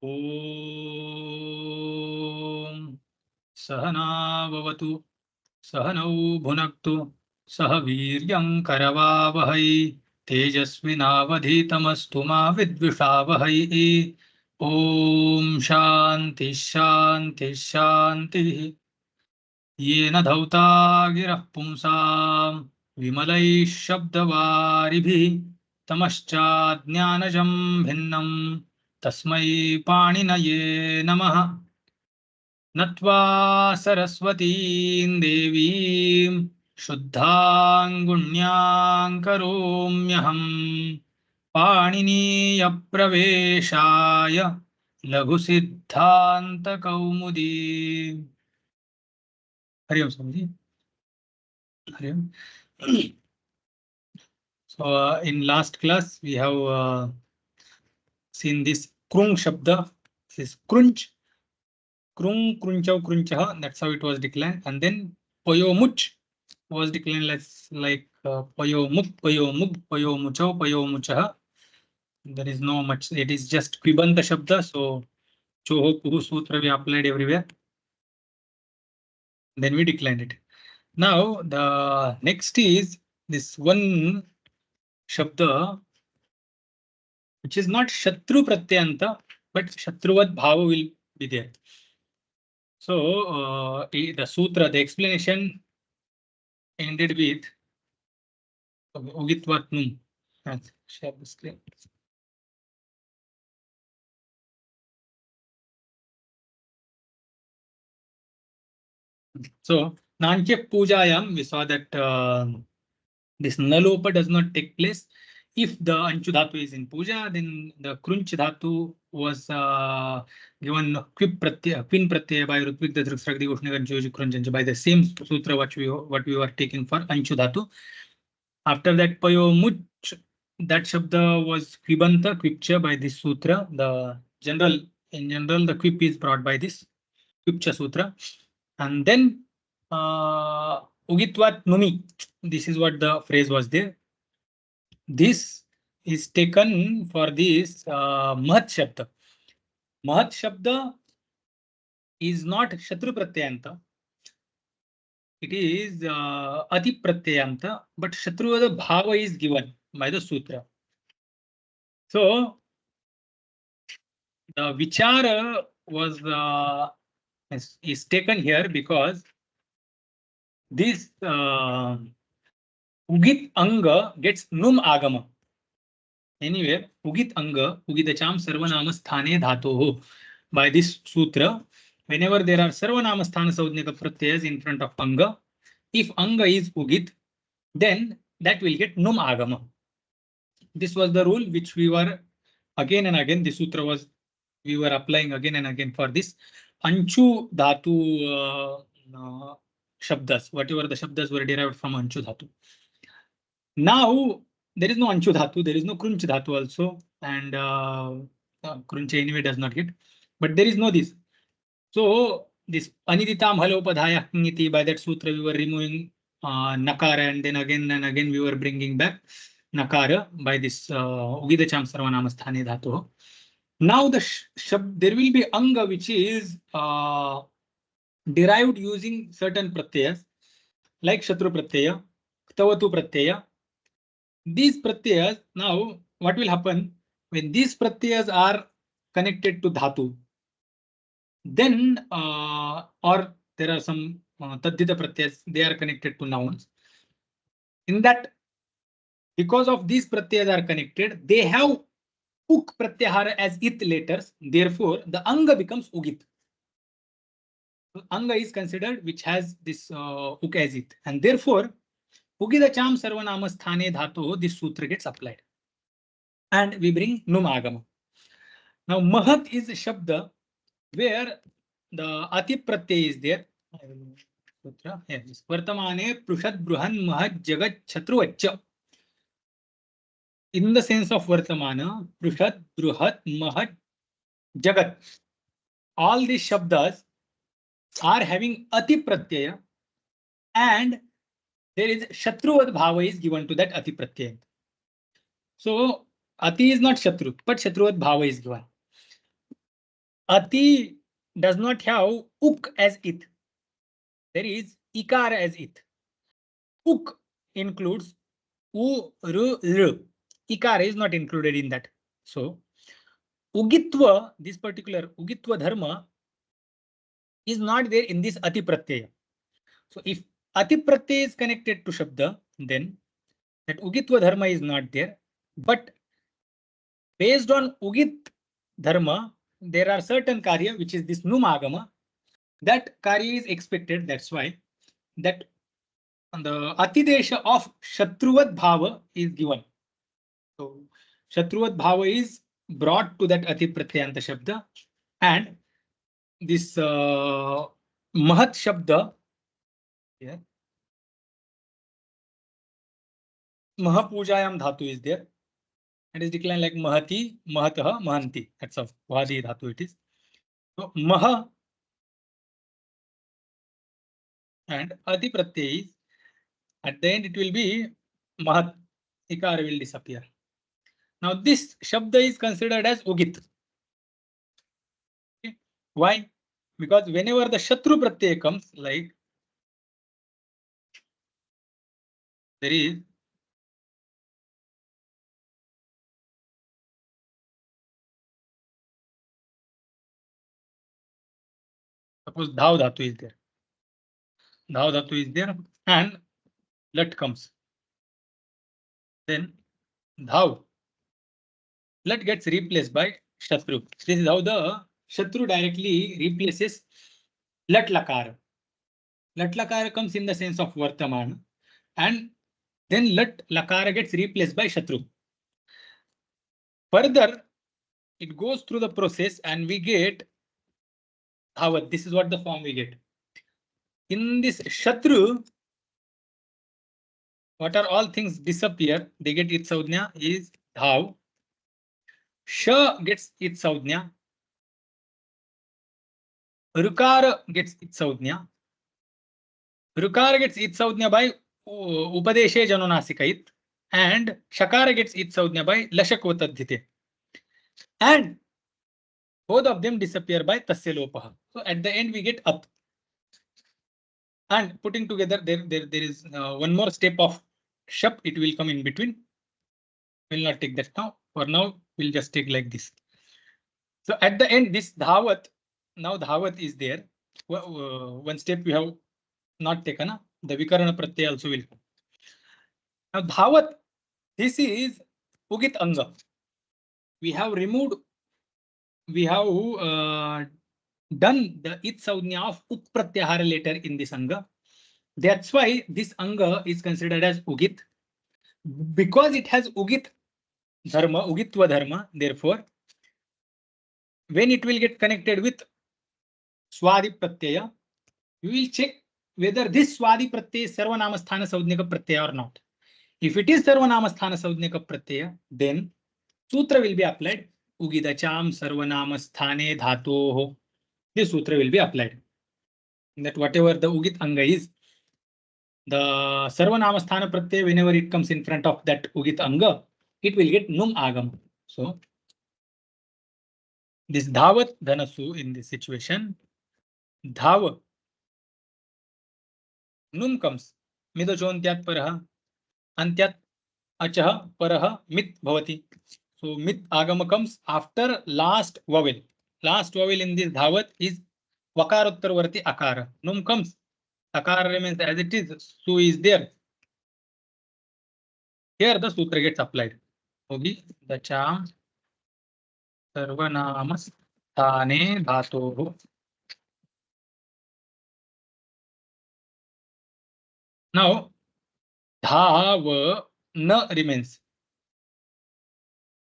ॐ सहना भवतु सहनौ भुनक्तु सह वीर्यं करवावहै तेजस्विनावधीतमस्तु मा विद्विषावहै। ॐ शान्ति शान्ति शान्तिः। येन धौता गिरः पुंसां विमलैः शब्दवारिभिः तमश्चाज्ञानजं भिन्नं तस्मै पाणिनये नमः। नत्वा सरस्वतीं देवीं शुद्धां गुण्यां करोम्यहम् पाणिनीयप्रवेशाय लघुसिद्धान्तकौमुदी। हरि ओम स्वामी। हरि ओम। So in last class we have seen this krung shabda. This is krunch, krung, krunchav, krunchah. That's how it was declined. And then poyomuch was declined like poyomuk, poyomuk, poyomuchav, poyomuchah. There is no much. It is just kvibanta shabda. So choho puhu sutra we applied everywhere. Then we declined it. Now the next is this one shabda, which is not Shatru Pratyanta, but Shatruvat Bhava will be there. So the sutra, the explanation ended with Ugitvat Num. Let's share the screen. So Nanchya Pujayam, we saw that this Nalopa does not take place. If the Anchu Dhatu is in Puja, then the Krunch Dhatu was given Quin Pratyaya by Rutvik the Driksrakdi Ushnaganchoji Krunch by the same sutra what we were taking for Anchu Dhatu. After that, Payomuch, that Shabda was Quibanta, Quipcha by this sutra. In general, the Quip is brought by this Quipcha sutra. And then Ugitvat Numi, this is what the phrase was there. This is taken for this Mahat Shabda. Mahat Shabda is not Shatru Pratyayanta. It is Ati Pratyayanta, but Shatru the Bhava is given by the sutra. So the Vichara was is taken here because this Ugit Anga gets Num Agama. Anywhere, Ugit Anga, Ugitacham Sarvanama Sthane Dhatoho. By this sutra, whenever there are Sarvanama Sthana Saudnika Pratyayas in front of Anga, if Anga is Ugit, then that will get Num Agama. This was the rule which we were again and again, the sutra was, we were applying again and again for this Anchu Dhatu Shabdas, whatever the Shabdas were derived from Anchu Dhatu. Now, there is no Anchu Dhatu, there is no Krunch Dhatu also, and Krunch anyway does not get, but there is no this. So, this Aniditam Halopadhaya Niti, by that sutra, we were removing Nakara, and then again we were bringing back Nakara by this Ugidacham Sarvanama Sthane Dhatu. Now, there will be Anga which is derived using certain pratyayas, like Shatru Pratyaya, Ktavatu Pratyaya. These pratyayas, now what will happen when these pratyayas are connected to dhatu, then or there are some tadhita pratyayas, they are connected to nouns. In that, because of these pratyayas are connected, they have uk pratyahara as it letters. Therefore, the anga becomes ugit. Anga is considered which has this uk as it, and therefore Ugidacham Sarvanama Sthane Dhatu, this sutra gets applied. And we bring Num Agama. Now, Mahat is a Shabda where the Ati Pratyay is there. Sutra, yes. Vartamane Prushad Bruhan Mahat Jagat Chatruvacha. In the sense of Vartamana, Prushad, Bruhat, Mahat, Jagat. All these Shabdas are having Ati Pratyaya, and there is Shatruvat Bhava is given to that Ati Pratyaya. So Ati is not Shatru, but Shatruvat Bhava is given. ati does not have uk as it. There is ikar as it. Uk includes u, r, l. Ikar is not included in that. So ugitva, this particular ugitva dharma is not there in this ati pratyaya. So if ati pratyaya is connected to shabda, then that ugitva dharma is not there. But based on ugit dharma, there are certain karya, which is this num agama. That karya is expected. That's why that the atidesha of shatruvat bhava is given. So shatruvat bhava is brought to that ati pratyanta shabda, and this mahat shabda here, mahapujayam dhatu is there. It is declined like mahati, mahatah, mahanti. That's of vadi dhatu it is. So maha and ati pratyay is at the end it will be mahat. Ikar will disappear. Now this shabda is considered as ugit. Okay. Why? Because whenever the shatru pratyay comes, like there is suppose dhav dhatu is there. Dhav dhatu is there and lat comes. Then dhav. Lat gets replaced by shatru. This is how the shatru directly replaces lat lakara. Lat lakara comes in the sense of vartaman, and then lat lakara gets replaced by shatru. Further, it goes through the process and we get dhavat. This is what the form we get. In this shatru, what are all things disappear? They get its saudhnya is dhav. Sha gets its saudhnya. Rukara gets its saudhnya. Rukara gets its saudhnya by upadeshe janonasikait, and shakara gets its saudhnya by lashakotadhite. And both of them disappear by tasya lopaha. So at the end we get up. And putting together, there is one more step of shap. It will come in between. We'll not take that now. For now, we'll just take like this. So at the end, this dhavat, now dhavat is there. One step we have not taken. The vikarana pratyay also will come. Now dhavat, this is ugit anga. We have removed, we have done the it saudhnya of ut pratyahara later in this anga. That's why this anga is considered as ugit. Because it has ugit dharma, ugitva dharma, therefore, when it will get connected with swadi pratyaya, we will check whether this swadi pratyaya is sarvanama sthana saudhnika pratyaya or not. If it is sarvanama sthana saudhnika pratyaya, then sutra will be applied. Ugidacham sarvanama sthane dhatoho. This sutra will be applied. That whatever the ugit anga is, the sarvanama sthana pratyaya, whenever it comes in front of that ugit anga, it will get num agam. So this dhavat dhanasu in this situation, dhav num comes midochontyat parah antyat achah parah mit bhavati. So mit agama comes after last vowel. Last vowel in this dhavat is vakarottarvarti akara. Num comes, akara remains as it is, su is there. Here the sutra gets applied. Hogi dacham sarvanamas thane dhatoh. Now dhav na remains.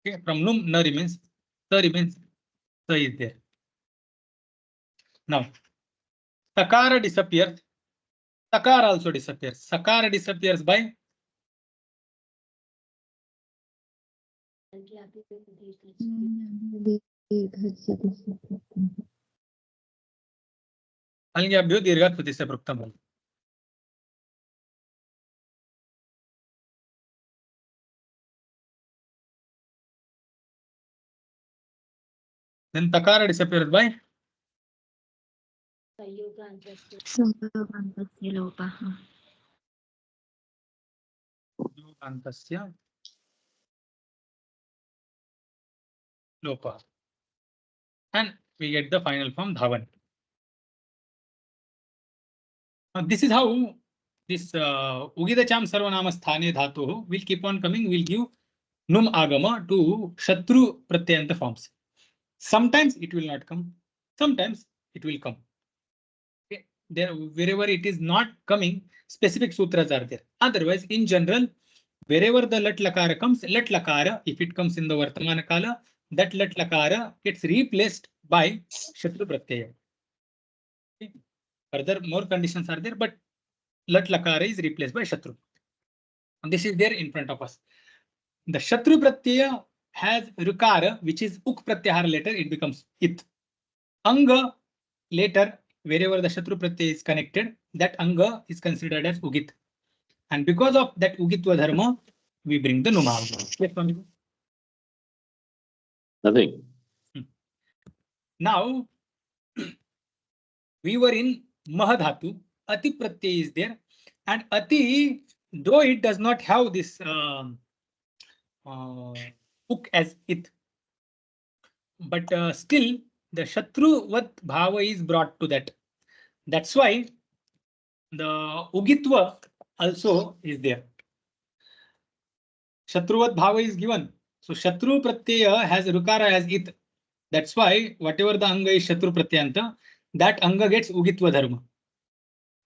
Okay, from num na remains, sa remains, sa is there. Now takara disappears, takara also disappears. Sakara disappears by algyabhyo dirghat pratisya pruktam. Then takara disappears by संयोगान्तस्य लोपः antasya lopa. And we get the final form dhavan. Now this is how this ugidacham sarvanama sthane dhatu will keep on coming, will give num agama to shatru pratyayanta forms. Sometimes it will not come, sometimes it will come. Okay. There, wherever it is not coming, specific sutras are there. Otherwise, in general, wherever the lat lakara comes, lat lakara, if it comes in the vartamana kala, that lat lakara gets replaced by shatru pratyaya. Okay. Further, more conditions are there, but lat lakara is replaced by shatru. And this is there in front of us. The shatru pratyaya has rukara, which is uk pratyahara later, it becomes it. Anga later, wherever the shatru pratyaya is connected, that anga is considered as ugit. And because of that ugitva dharma, we bring the numa. Yes, Swami? Nothing. Now, we were in mahadhatu, ati pratyaya is there, and ati, though it does not have this uk as it, but still the shatruvat bhava is brought to that. That's why the ugitva also is there. Shatruvat bhava is given. So shatru pratyaya has rukara as it. That's why whatever the anga is shatru pratyanta, that anga gets ugitva dharma.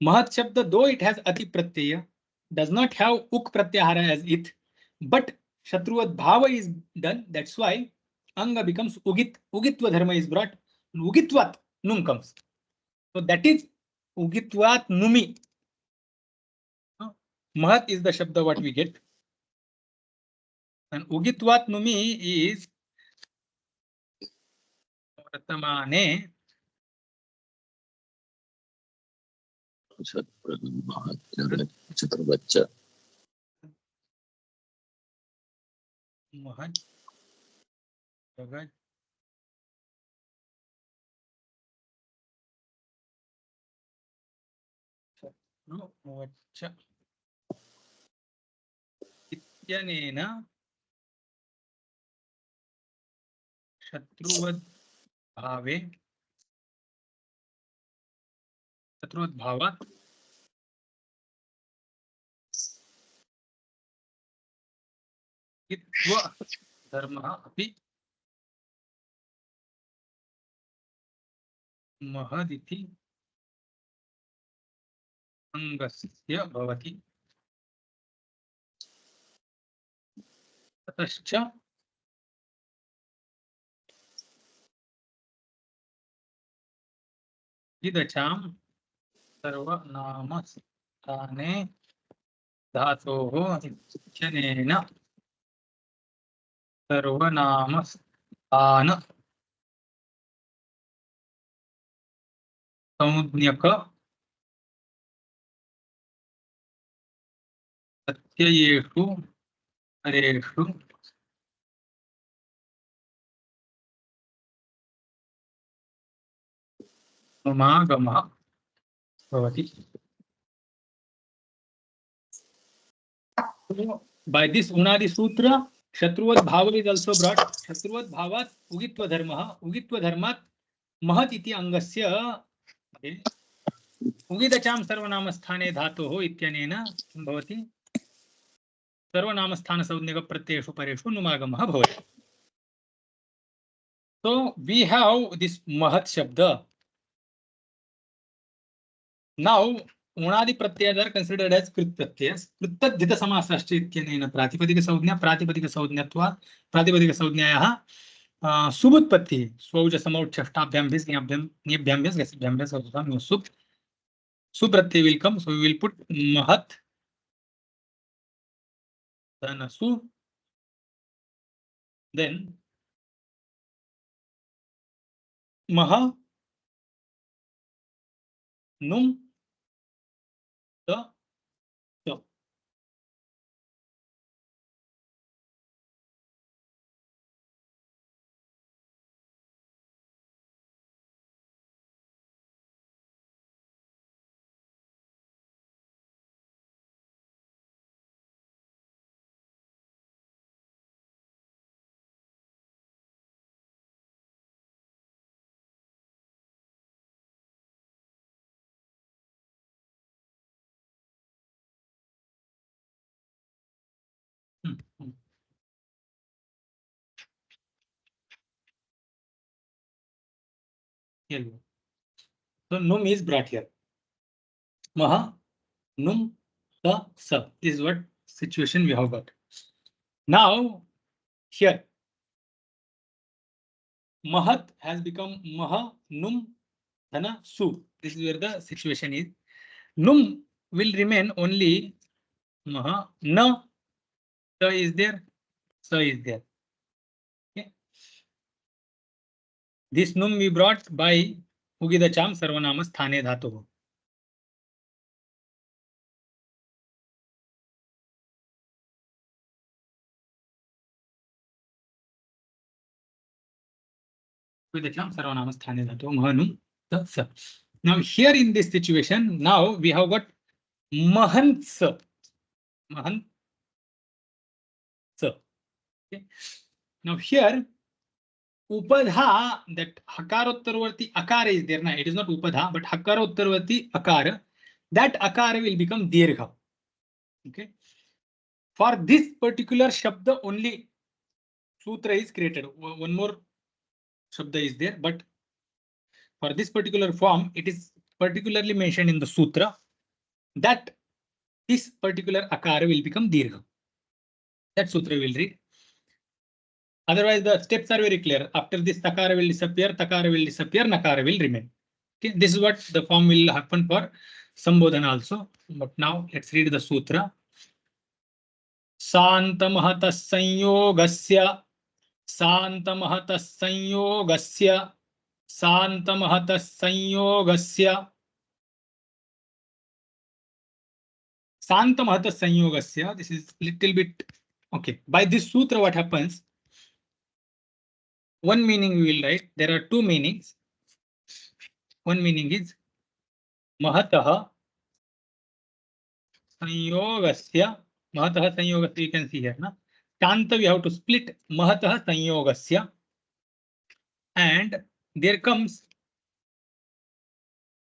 Mahat shabda, though it has ati pratyaya, does not have uk pratyahara as it, but shatruvat bhava is done. That's why anga becomes ugit. Ugitva dharma is brought. Ugitvat num comes. So that is ugitvat numi. Mahat is the shabda what we get. And ugitvat numi is vartamane Chaturvacha. Mahat Jagat no vacha ityanena shatruvad bhave shatruvad bhavat itva dharma api mahaditi angasya bhavati tatascha idacham sarvanama sthane dhatoh ityanena sarvanama sthana samudnyaka प्रत्ययेषु परेषु समागमः भवति. So, by this Unadi Sutra, Shatruvat Bhava is also brought. Shatruvat Bhavat Ugitva Dharma. Ugitva Dharmat Mahat iti Angasya Ugidacham Sarvanama Sthane Dhatoh Ityanena किं भवति सर्वनाम स्थान संज्ञक प्रत्ययेषु परेषु नुमागमः भवति. So we have this Mahat Shabda. Now Unadi pratyayas are considered as krit pratyayas. Krittadhita samasashcha ityanena pratipadika saujña pratipadika saujñatva pratipadika saujñayaः subutpatti swauja samauchashtabhyam bhisnyabhyam niyabhyam bhisgasibhyam bhisgasam sub supratyay will come. So we will put mahat then su, then maha num ta ta. Here you go. So num is brought here. Maha, num, ta, sa. This is what situation we have got. Now here, mahat has become maha, num, dhana, su. This is where the situation is. Num will remain only maha, na, ta is there, sa is there. Okay. This num we brought by ugidacham sarvanama sthane dhatu. Ugidacham sarvanama sthane dhatu. Maha, num, ta, sa. Now here in this situation, now we have got mahants. Mahants. Okay. Now here upadha, that hakarottarvarti akara is there. Now it is not upadha, but hakarottarvarti akara. That akara will become dirgha. Okay. For this particular shabda only sutra is created. One more shabda is there, but for this particular form, it is particularly mentioned in the sutra that this particular akara will become dirgha. That sutra will read. Otherwise, the steps are very clear. After this, takara will disappear, nakara will remain. Okay, this is what the form will happen for Sambodhana also. But now let's read the sutra. Tmahat sanyogasya, Tmahat sanyogasya, Tmahat sanyogasya, Tmahat sanyogasya. This is little bit okay. By this sutra, what happens? One meaning we will write. There are two meanings. One meaning is Mahataha Sanyogasya. Mahataha Sanyogasya, you can see here. Na? Shanta, we have to split Mahataha Sanyogasya. And there comes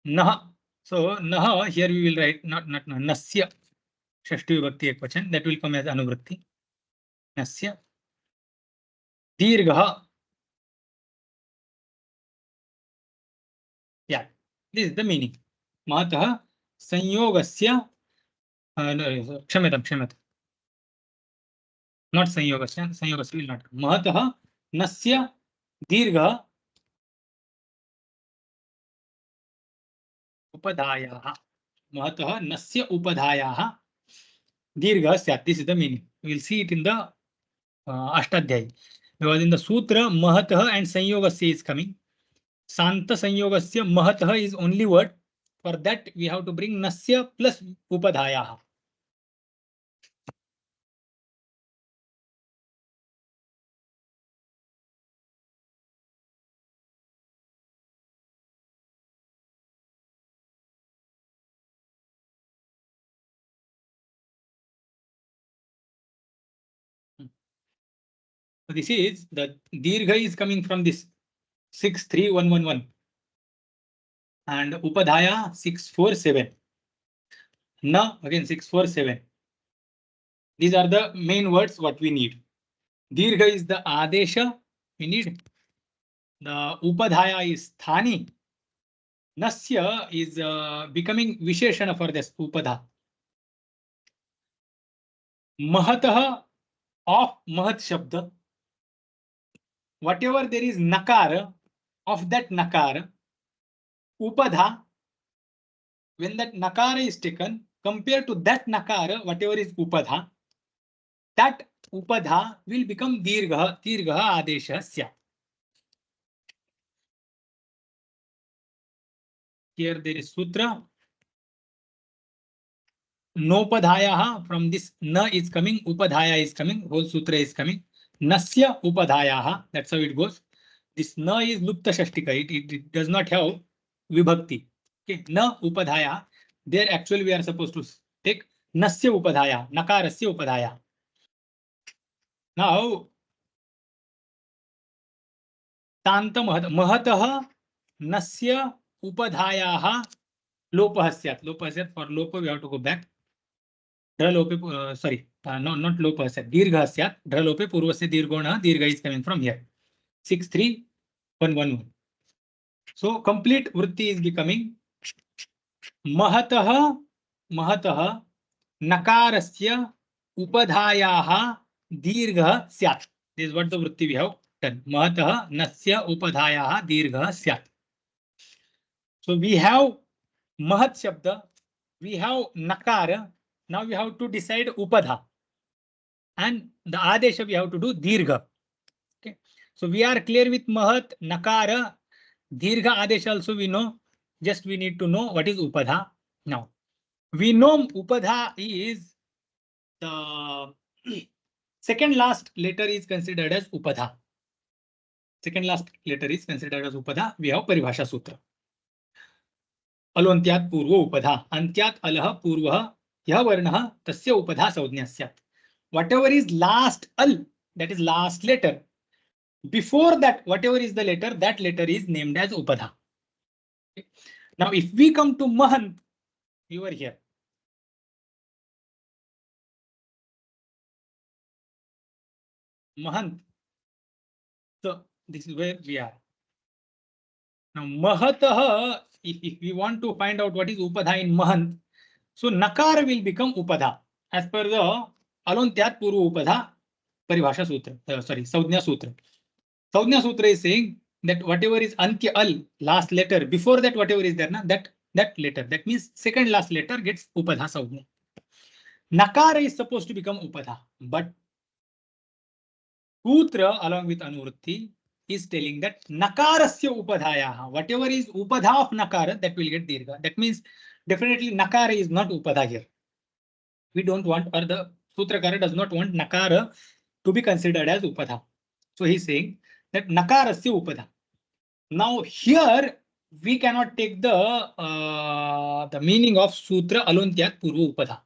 Naha. So Naha, here we will write not Nasya. Shashti Vibhakti Ekvachan. That will come as Anuvritti. Nasya. Dirgha. Yeah, this is the meaning. Mahataha Sanyogasya. Kshamyatam. Not Sanyogasya. Sanyogasya will not come. Mahataha Nasya Dirgha Upadhayaha. Mahataha Nasya Upadhayaha Dirgha Syat. This is the meaning. We will see it in the Ashtadhyay. Because in the Sutra, Mahataha and Sanyogasya is coming. Santa Sanyogasya Mahataha is only word. For that, we have to bring Nasya plus Upadhayaha. So this is the Dirgha is coming from this 63111 and Upadhaya 647. Na again 647. These are the main words what we need. Dirgha is the Adesha we need. The Upadhaya is Thani. Nasya is becoming Visheshana for this Upadha. Mahataha of Mahat Shabda. Whatever there is Nakara, of that Nakara, Upadha, when that Nakara is taken, compared to that Nakara, whatever is Upadha, that Upadha will become Dirgha Adesha Sya. Here there is Sutra. Nopadhayaha, from this Na is coming, Upadhaya is coming, whole Sutra is coming. Nasya Upadhayaha, that's how it goes. This Na is Lupta Shashtika, it does not have Vibhakti. Okay, Na Upadhaya, there actually we are supposed to take Nasya Upadhaya, Nakarasya Upadhaya. Now, Tanta Mahataha Nasya Upadhayaha Lopah Syat. Lopah Syat, for Lopa we have to go back. Sorry, no, not Lopah Syat. Dirgha Syat. Dralope Purvasya Dirgona. Dirgha is coming from here. 63111. So complete vritti is becoming महतः महतः नकारस्य उपधायाः दीर्घः स्यात्. This is what the vritti we have done. महतः नस्य उपधायाः दीर्घः स्यात्. So we have mahat shabda, we have nakara. Now we have to decide upadha, and the adesha we have to do dirgha. Okay, so we are clear with mahat, nakara, dirgha, adesha also we know. Just we need to know what is upadha. Now we know upadha is the second last letter is considered as upadha. Second last letter is considered as upadha. We have paribhasha sutra. अलोन्त्यात् पूर्व उपधा अन्त्यात् अलः पूर्वः यह वर्णः तस्य उपधा संज्ञा स्यात्. Whatever is last al, that is last letter. Before that, whatever is the letter, that letter is named as upadha. Okay. Now, if we come to mahant, you are here. Mahant. So this is where we are. Now, mahatah, if we want to find out what is upadha in mahant, so nakara will become upadha as per the alontyat purva upadha paribhasha sutra. Sorry, saujna sutra. Saujna sutra is saying that whatever is antya al, last letter, before that whatever is there, na, that letter, that means second last letter gets upadha saujna. Nakara is supposed to become upadha, but sutra along with anuvritti is telling that nakarasya upadhayaha, whatever is upadha of nakara, that will get dirgha. That means definitely nakara is not upadha here. We don't want, or the sutrakara does not want nakara to be considered as upadha. So he's saying that nakarasya upadha. Now here we cannot take the meaning of sutra alontyat purva upadha,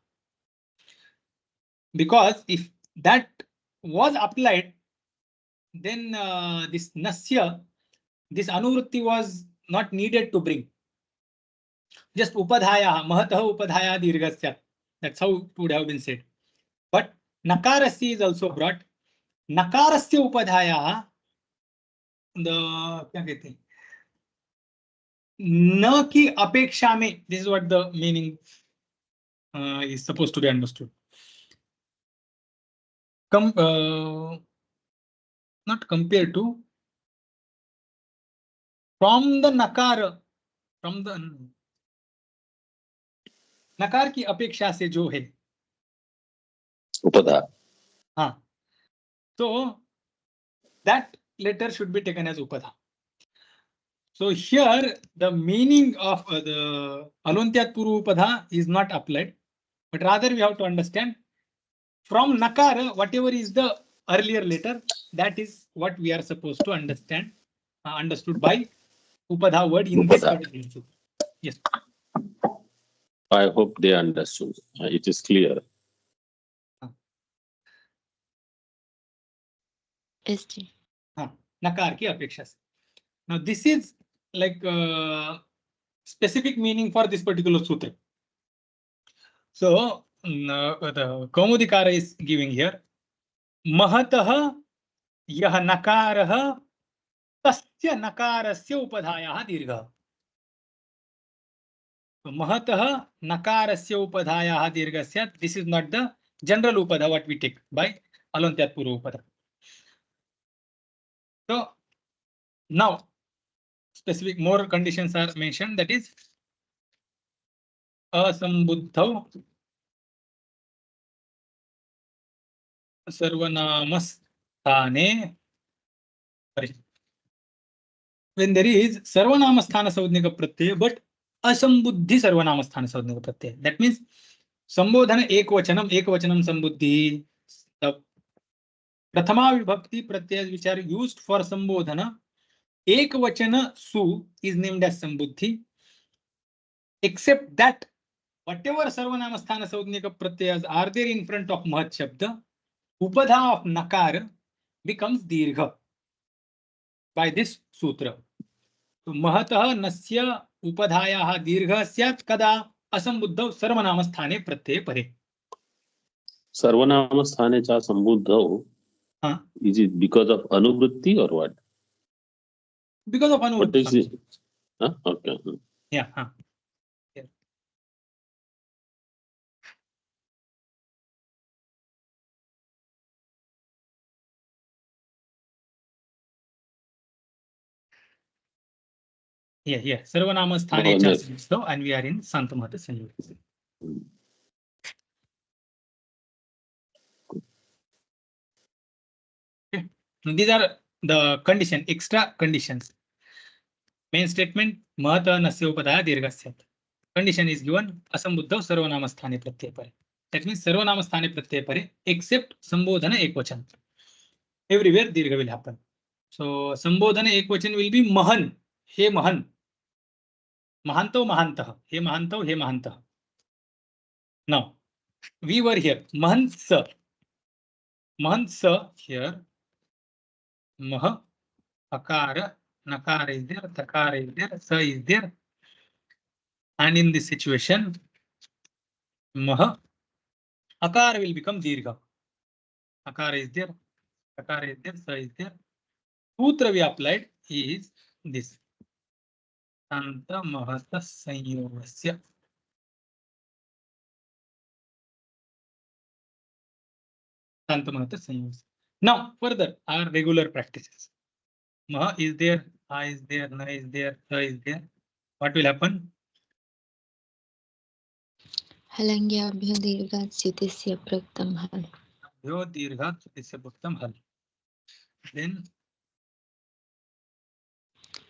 because if that was applied, then this nasya, this anuvritti was not needed to bring. Just upadhaya, mahatah upadhaya dirghasya. That's how it would have been said. But nakarasya is also brought. Nakarasya upadhaya, the क्या कहते हैं, न की अपेक्षा में, this is what the meaning is supposed to be understood. Not compared to, from the nakar, from the नकार की अपेक्षा से जो है upadha. हाँ, so that letter should be taken as upadha. So here the meaning of the alontyat purva upadha is not applied, but rather we have to understand from nakara, whatever is the earlier letter, that is what we are supposed to understand, understood by upadha word in this particular sutra. Yes. I hope they understood. It is clear. Nakar ki apeksha se. Now this is like specific meaning for this particular sutra. So the Kaumudikara is giving here mahatah yah nakarah tasya nakarasya upadhayah dirgha. So mahatah nakarasya upadhayah dirghasya. This is not the general upadha what we take by alontyat purva upadha. So now specific more conditions are mentioned, that is asambuddhav sarvanamasthane. When there is sarvanamasthana saudnika pratyaya but asambuddhi sarvanamasthana saudnika pratyaya, that means sambodhana ekvachanam sambuddhi. The prathama vibhakti pratyayas which are used for sambodhana, ekvachana su is named as sambuddhi, except that whatever sarvanamasthana saudnika pratyayas are there in front of mahat shabda, upadha of nakar becomes dirgha by this sutra. So mahatah nasya upadhayah dirgha syat kada asambuddhav sarvanamasthane pratyay pare. Sarvanamasthane cha sambuddhav. Is it because of anuvritti or what? Because of anuvritti. Okay. Yeah. Yeah. सर्वनामस्थाने च संयुक्तौ, and we are in तमहत संयोग. Okay. These are the condition, extra conditions. Main statement महत नस्य उपधाय दीर्घस्य. Condition is given असंबुद्धौ सर्वनामस्थाने प्रत्ययपरे. That means सर्वनामस्थाने प्रत्ययपरे except संबोधन एकवचन. Everywhere दीर्घ will happen. So संबोधन एकवचन will be महन. हे महन. महांतौ महांतः. हे महांतौ हे महांतः. Now we were here. Mahantsa. Mahantsa here. Mah. Akara. Nakara is there. Takara is there. Sa is there. And in this situation, Mah. Akara will become Dirgha. Akara is there. Akara is there. Sa is there. Sutra we applied is this. Tmahat Sanyogasya. Tmahat Sanyogasya. Now further our regular practices. Mah is there. A is there. Na is there. Sa is there. What will happen? हलङ्ग्याभ्यो दीर्घात् स्थितिस्य प्रक्तं हल्. Yo dirghat स्थितिस्य प्रक्तं हल. Then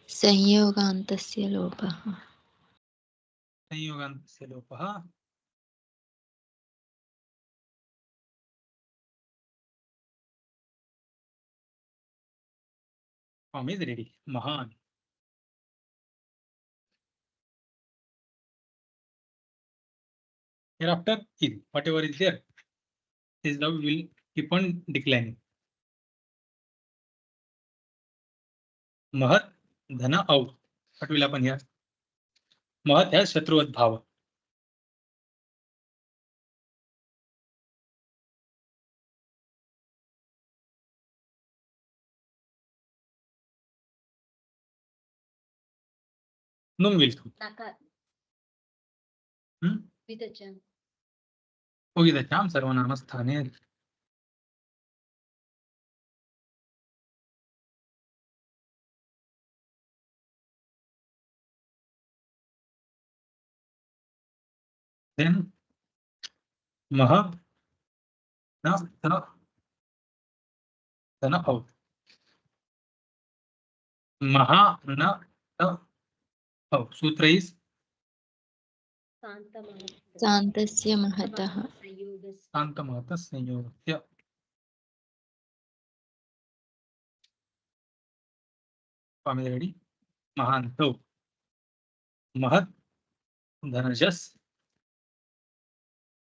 संयोगान्तस्य लोपः. संयोगान्तस्य लोपः. Form is ready. Mahan. Hereafter, whatever is there, this love will keep on declining. Mahat, Dhana, out. What will happen here? Mahat has Shatruvat Bhava. Num will come. Ugidacham Sarvanamasthane. Then Maha, na, Dhana, out. Maha, na, out. Sutra is शान्तस्य महतः. Tmahat Sanyogasya. Form is ready. Mahanto. Mahat, Dhanajas.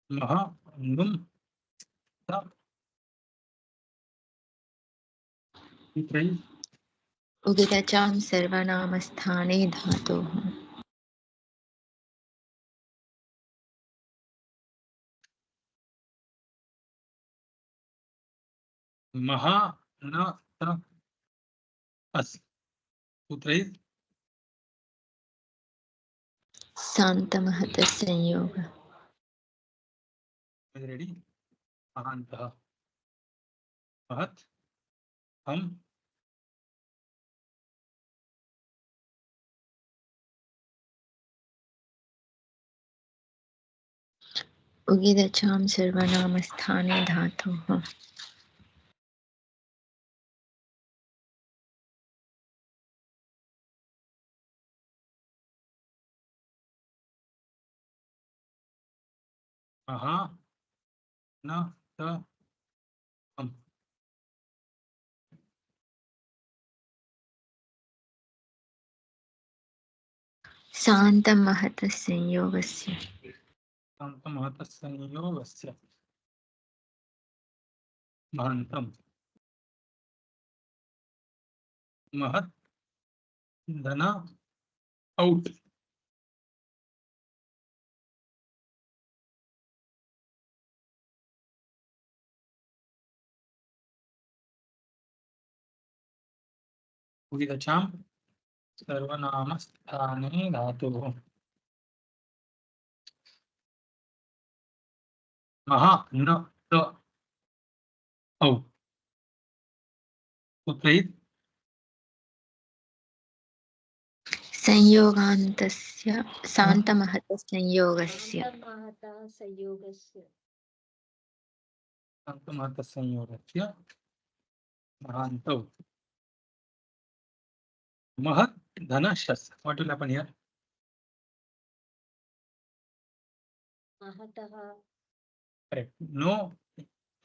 Maha, Num, Ta. Sutra is उगितचां सर्वनामस्थाने धातोः. Maha, na, ta, as. Sutra is शान्तमहत संयोगः. ready. Mahantah. Mahat, Ham. उगितचां सर्वनामस्थाने धातोः. Maha, na, ta, ham. शान्तमहत संयोगस्य. Tmahat Sanyogasya. Mahantam. Mahat, Dhana, out. Ugidacham सर्वनामस्थाने धातुः महा न त औ सूत्रैः संयोगान्तस्य शान्तमहत संयोगस्य तमहतसंयोगस्य महान्तौ महत् धनशस्. What will happen here? Correct. No,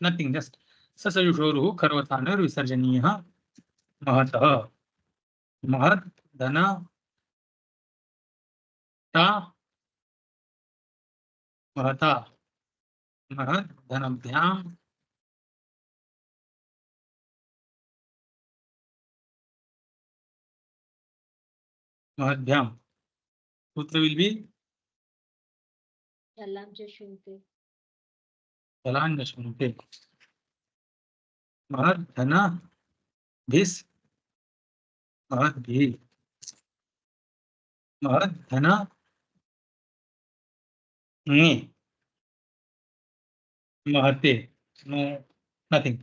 nothing. Just ससयुषोरुः खर्वतानर् विसर्जनीयः महतः महत् धन ता महता महत् धनभ्यां महद्भ्यां. सूत्र will be जलाञ्जशुन्ते महत् धन भिस् महद्भिः महत् धन ङे महते. No, nothing.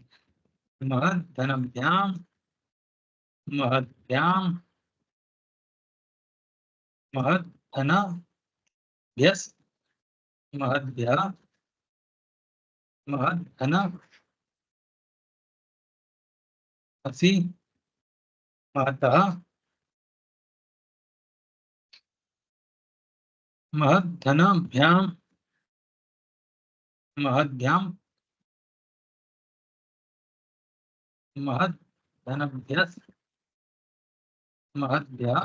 महत् धनभ्यां महद्भ्यां महत् धन भ्यस् महद्भ्यः महत् धन असि महतः महत् धनभ्यां महद्भ्यां महत् धनभ्यस् महद्भ्यः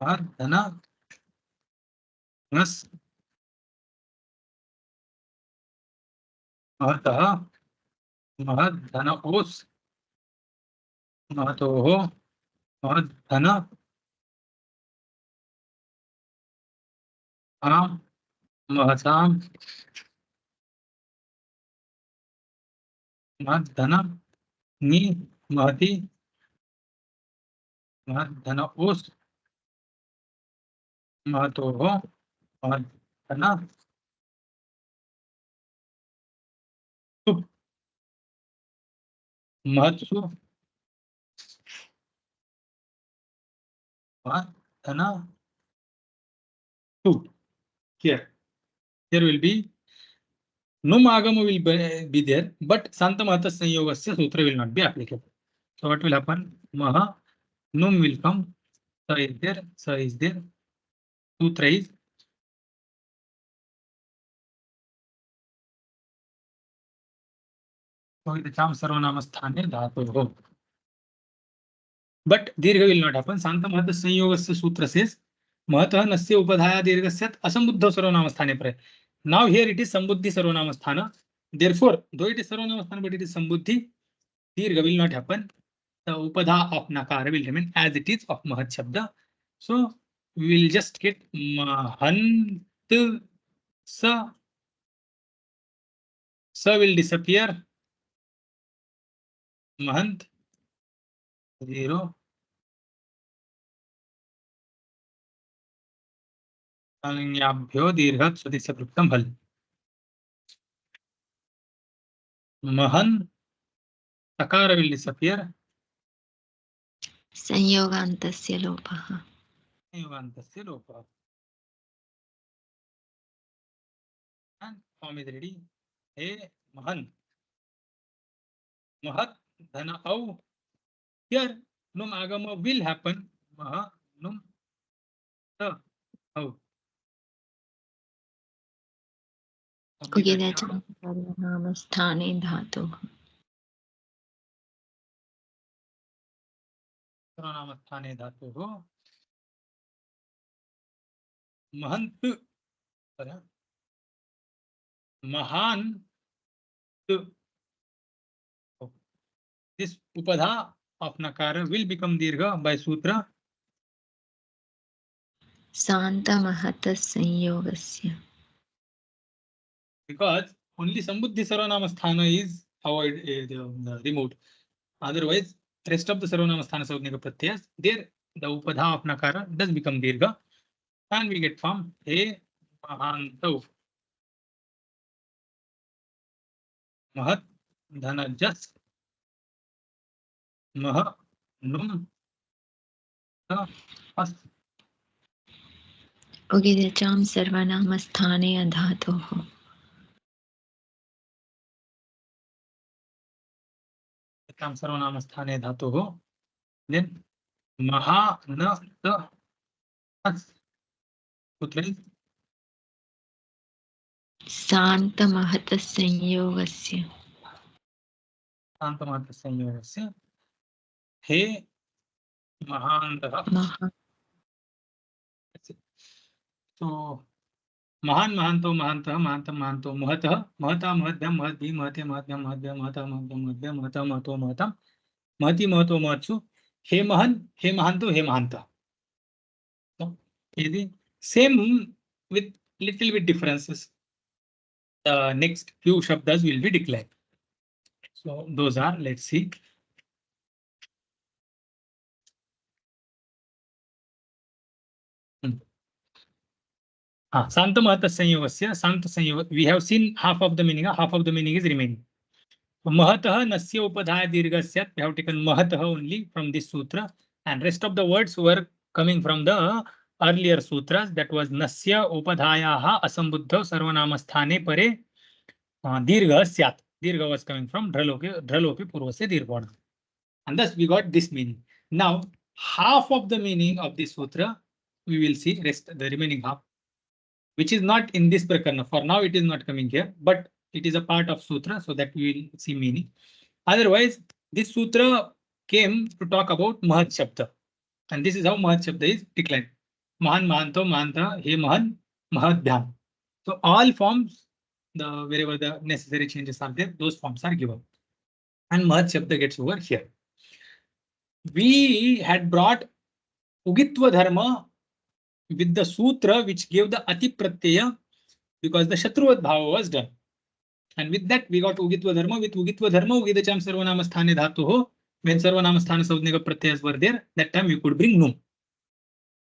महत् धन ङस् महतः महत् धन ओस् महतोः महत् धन आं महतां महत् धन ङि महति महत् धन ओस् महतोः महत् धन सुप् महत्सु महत् धन सु. Here will be num agama will be there, but santamahata sanyogasya sutra will not be applicable. So what will happen? Maha num will come. Sa is there. Sa is there. Sutra is cham sarvanamasthane dhatoh. But dirgha will not happen. Santamahata sanyogasya sutra says महतः नस्य उपधाया दीर्घस्यात् असंबुद्धौ सर्वनामस्थाने परे. Now here it is sambuddhi sarvanamasthana. Therefore, though it is sarvanamasthana, but it is sambuddhi, dirgha will not happen. The upadha of nakara will remain as it is of mahat shabda. So we will just get mahant sa. Sa will disappear. Mahant 0. संज्ञाभ्यो दीर्घ स्वदिस्य पृक्तम हल. Mahan takara will disappear. संयोगान्तस्य लोपः. संयोगान्तस्य लोपः. And form is ready. Hey Mahan. Mahat dhana au. Here num agama will happen. Maha num ta au. उगिदचम् सर्वनामस्थाने धातुः. सर्वनामस्थाने धातुः महंत महान. This upadha of nakara will become dirgha by sutra शान्तमहत संयोगस्य. because only sambuddhi sarvanamasthana is removed. Otherwise rest of the sarvanama sthana saudnika pratyas, there the upadha of nakara does become dirgha, and we get form he mahantau. Mahat dhanajas mah num ta as. उगिदचां सर्वनामस्थाने अधातोः tam sarvanama sthane dhatuh. Then maha na ta as. Sutra is शान्तमहतसंयोगस्य शांतमहत संयोगस्य हे महान्तः. महा So महान महान्तो महान्तः महान्तं महान्तो महतः महता महद्भ्यं महद्भि महते महद्भ्यं महद्भ्यं महता महद्भ्यं महद्भ्यं महता महतो महतं महति महतो महत्सु हे महन् हे महान्तो हे महान्तः. So it same with little bit differences. The next few shabdas will be declared. So those are, let's see. Santamahata Sanyogasya, Santa Sanyog. We have seen half of the meaning is remaining. Mahataha Nasya Upadhaya Dirgasyat. We have taken Mahataha only from this sutra, and rest of the words were coming from the earlier sutras. That was Nasya Upadhayaha Asambuddha Sarvanamasthane Pare Dirga Syat. Dirga was coming from Dralopi Purvase Dirgona. And thus we got this meaning. Now, half of the meaning of this sutra, we will see the remaining half, which is not in this prakarana. For now, it is not coming here, but it is a part of sutra, so that we will see meaning. Otherwise, this sutra came to talk about Mahat Shabda, and this is how Mahat Shabda is declined. Mahan, Mahanto, Mahanta, He Mahan, Mahadhyam. So all forms, wherever the necessary changes are there, those forms are given. And Mahat Shabda gets over here. We had brought Ugitva Dharma with the sutra which gave the Ati Pratyaya, because the Shatruvat Bhava was done. And with that, we got Ugitva Dharma. With Ugitva Dharma, Ugidacham Sarvanama Sthane Dhatuho. When Sarvanama Sthana Saudnika Pratyas were there, that time you could bring Num.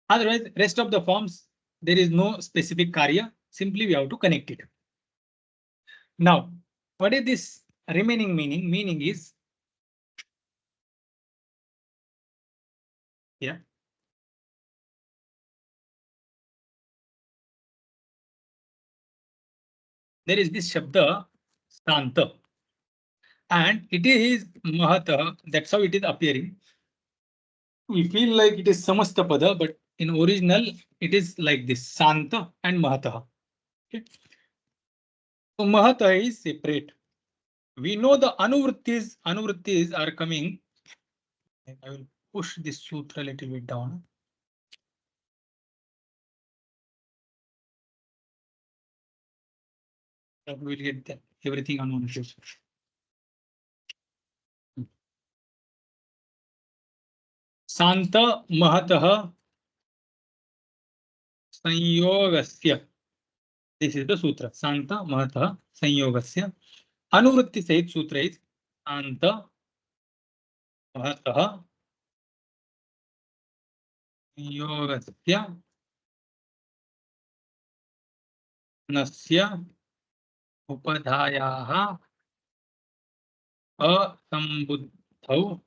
Otherwise, rest of the forms, there is no specific Karya. Simply we have to connect it. Now, what is this remaining meaning? Meaning is, yeah, there is this Shabda Santa, and it is Mahata. That's how it is appearing. We feel like it is Samasta Pada, but in original, it is like this Santa and Mahata. Okay. So Mahata is separate. We know the Anuvrittis are coming. I will push this sutra a little bit down. We will get everything on one page. Santa Mahataha Sanyogasya. This is the sutra. Santa Mahataha Sanyogasya. Anuvritti Sahit Sutra is Santa Mahataha Sanyogasya Nasya Upadhayaha Asambuddhau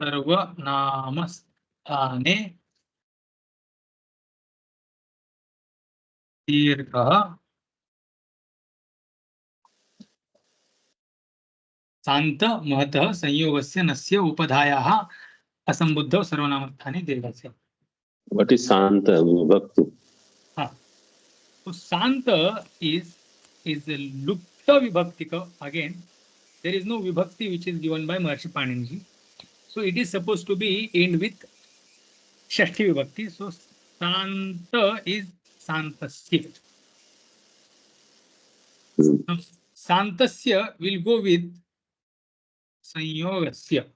Sarvanamastane Dirgha Santa Mahata Sanyogasya Nasya Upadhayaha Asambuddhau Sarvanamastane Dirghasya. What is Santa Vibhakti? So Santa is a Lupta Vibhaktika. Again, there is no Vibhakti which is given by Maharshi Paninji. So it is supposed to be end with Shashti Vibhakti. So Santa is Santasya. Now, Santasya will go with Sanyogasya.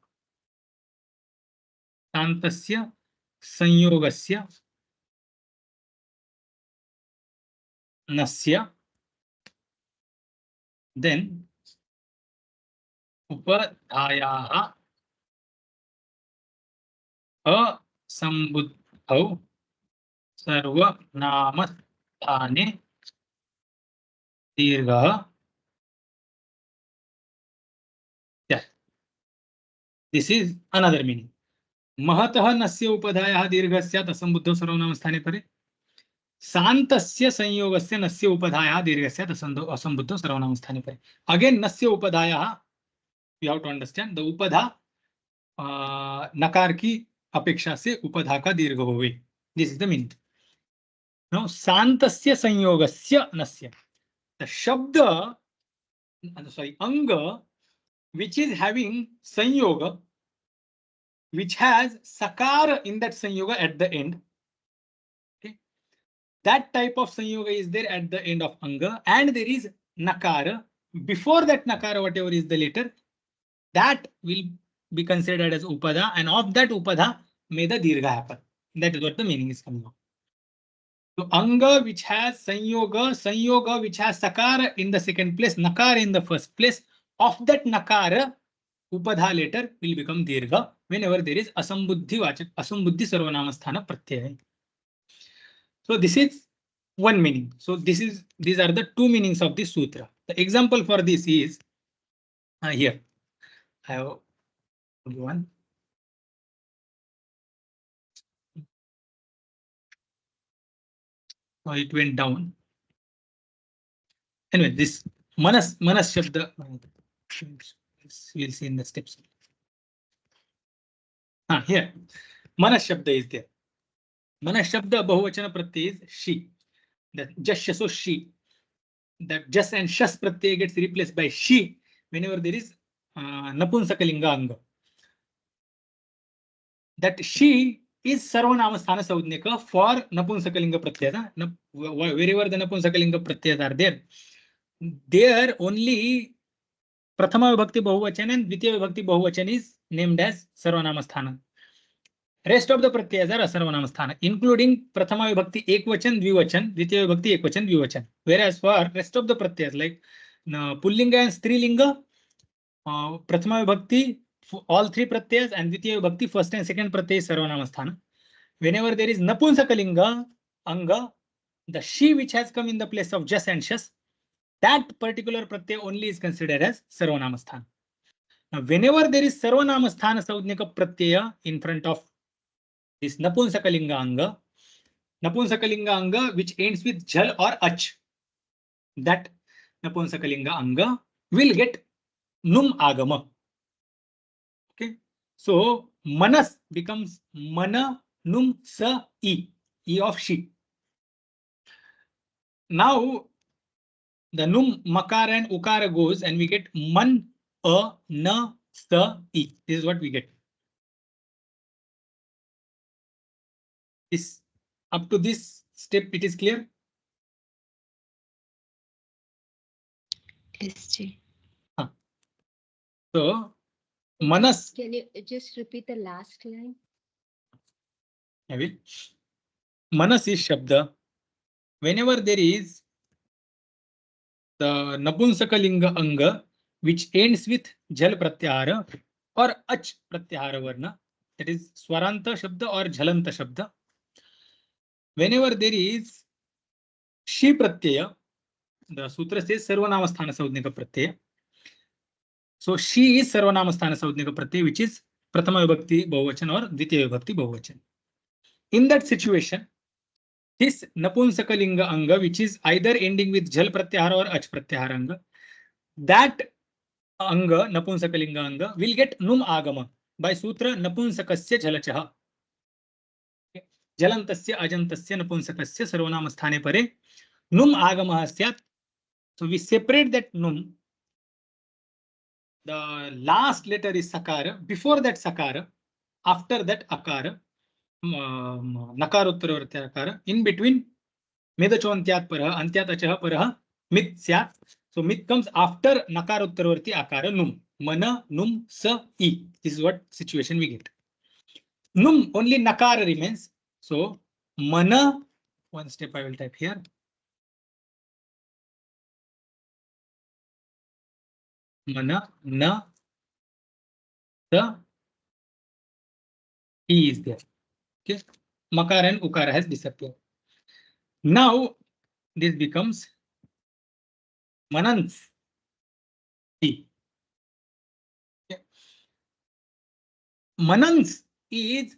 Santasya Sanyogasya Nasya. Then Upadhayaha असंबुद्धौ सर्वनामस्थाने दीर्घः. Yeah, this is another meaning. महतः नस्य उपधायाः दीर्घः स्यात् असंबुद्धौ सर्वनामस्थाने परे. शान्तस्य संयोगस्य नस्य उपधायाः दीर्घः स्यात् असंबुद्धौ सर्वनामस्थाने परे. Again नस्य उपधायाः, you have to understand the उपधा नकार की अपेक्षा से उपधा का दीर्घ होवे. This is the meaning. Now शान्तस्य संयोगस्य नस्य, the shabda, sorry, anga which is having sanyoga, which has sakara in that sanyoga at the end. Okay, that type of sanyoga is there at the end of anga, and there is nakara. Before that nakara, whatever is the letter, that will be considered as upada, and of that upada may the dirgha happen. That is what the meaning is coming out. So anga which has sanyoga which has sakara in the second place, nakara in the first place, of that nakara upadha letter will become dirgha whenever there is asambuddhi sarvanamasthana pratyaya. So this is one meaning. So these are the two meanings of this sutra. The example for this is here. I have one. So it went down. Anyway, this manas shabda, we'll see in the steps. Here, manas shabda is there. Manas shabda bahuvachana pratyay is she. That just so she. That just and shas pratyay gets replaced by she whenever there is napunsakalinga anga. That she is sarvanamasthana saudnika for napunsakalinga pratyaya. Wherever the napunsakalinga pratyas are there, there only prathama vibhakti bahuvachan and dvitiya vibhakti bahuvachan is named as sarvanamasthana. Rest of the pratyas are asarvanamasthana, including prathama vibhakti ekvachan, dvivachan, dvitiya vibhakti ekvachan, dvivachan. Whereas for rest of the pratyas like pullinga and strilinga, prathama vibhakti, all three pratyas, and dvitiya vibhakti, first and second pratyas is sarvanamasthana. Whenever there is napunsakalinga anga, the she which has come in the place of jas and shas, that particular pratyay only is considered as sarvanamasthana. Now, whenever there is sarvanamasthana saudnika pratyaya in front of this napunsakalinga anga which ends with jal or ach, that napunsakalinga anga will get num agama. Okay, so manas becomes mana num sa e of she. Now the num makara and ukara goes and we get man a na sa e. This is what we get. This up to this step it is clear. Yes, ji. So manas. Can you just repeat the last line? I will. Manas is shabda. Whenever there is the napunsakalinga anga which ends with jal pratyahara or ach pratyahara varna, that is swaranta shabda or jhalanta shabda. Whenever there is she pratyaya, the sutra says sarvanamasthana saudnika pratyaya. So she is sarvanamasthana saudnika pratyaya, which is prathama vibhakti bahuvachan or dvitiya vibhakti bahuvachan. In that situation, this napunsakalinga anga, which is either ending with jal pratyahara or ach pratyahara anga, that anga, napunsakalinga anga, will get num agama by sutra napunsakasya jalachaha. Jalantasya ajantasya napunsakasya sarvanamasthane pare num agama syat. So we separate that num. The last letter is sakara. Before that sakara, after that akara, nakarottaravartya akara. In between, medachontyat parah, antyat achah parah, mit syat. So mit comes after nakarottaravarti akara num. Mana num sa e. This is what situation we get. Num only nakara remains. So mana, one step I will type here. Mana na sa He is there. Okay. Makar and ukara has disappeared. Now this becomes manans. He. Okay. Manans is